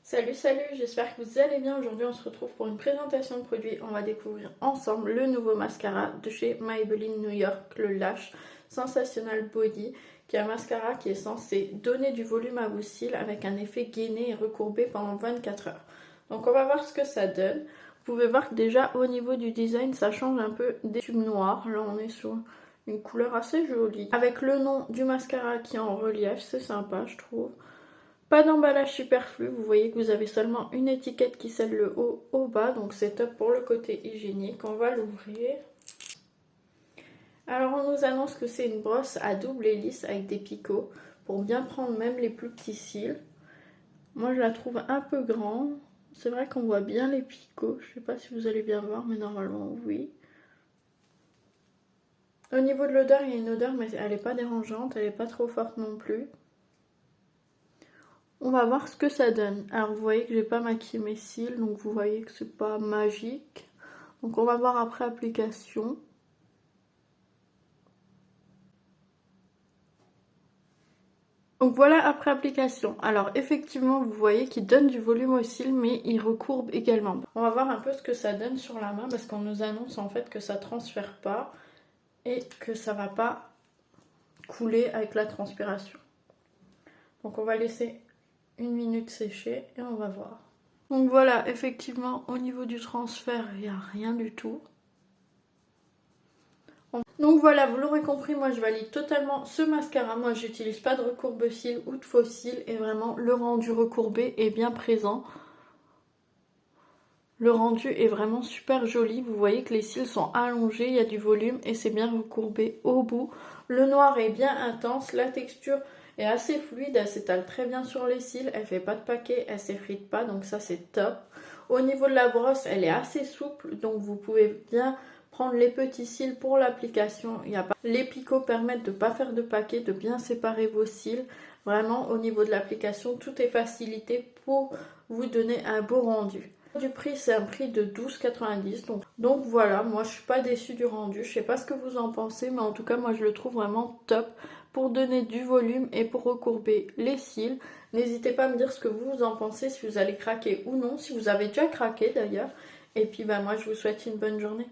Salut, j'espère que vous allez bien. Aujourd'hui on se retrouve pour une présentation de produit. On va découvrir ensemble le nouveau mascara de chez Maybelline New York, le Lash Sensational Body, qui est un mascara qui est censé donner du volume à vos cils avec un effet gainé et recourbé pendant 24 heures. Donc on va voir ce que ça donne. Vous pouvez voir que déjà au niveau du design ça change un peu des tubes noirs. Là on est sur une couleur assez jolie. Avec le nom du mascara qui est en relief, c'est sympa je trouve. Pas d'emballage superflu, vous voyez que vous avez seulement une étiquette qui scelle le haut au bas, donc c'est top pour le côté hygiénique. On va l'ouvrir. Alors on nous annonce que c'est une brosse à double hélice avec des picots pour bien prendre même les plus petits cils. Moi je la trouve un peu grande, c'est vrai qu'on voit bien les picots, je sais pas si vous allez bien voir mais normalement oui. Au niveau de l'odeur, il y a une odeur mais elle n'est pas dérangeante, elle n'est pas trop forte non plus. On va voir ce que ça donne. Alors vous voyez que j'ai pas maquillé mes cils, donc vous voyez que c'est pas magique. Donc on va voir après application. Donc voilà après application. Alors effectivement vous voyez qu'il donne du volume aux cils mais il recourbe également. On va voir un peu ce que ça donne sur la main parce qu'on nous annonce en fait que ça transfère pas et que ça va pas couler avec la transpiration. Donc on va laisser une minute sécher et on va voir. Donc voilà, effectivement, au niveau du transfert, il n'y a rien du tout. Donc voilà, vous l'aurez compris, moi je valide totalement ce mascara. Moi j'utilise pas de recourbe-cils ou de faux cils et vraiment le rendu recourbé est bien présent. Le rendu est vraiment super joli. Vous voyez que les cils sont allongés, il y a du volume et c'est bien recourbé au bout. Le noir est bien intense, la texture est assez fluide, elle s'étale très bien sur les cils, elle fait pas de paquet, elle s'effrite pas, donc ça c'est top. Au niveau de la brosse, elle est assez souple, donc vous pouvez bien prendre les petits cils pour l'application. Les picots permettent de ne pas faire de paquet, de bien séparer vos cils. Vraiment, au niveau de l'application, tout est facilité pour vous donner un beau rendu. Du prix, c'est un prix de 12,90 €. Donc voilà, moi je suis pas déçue du rendu. Je sais pas ce que vous en pensez, mais en tout cas moi je le trouve vraiment top pour donner du volume et pour recourber les cils. N'hésitez pas à me dire ce que vous en pensez, si vous allez craquer ou non, si vous avez déjà craqué d'ailleurs. Et puis bah moi je vous souhaite une bonne journée.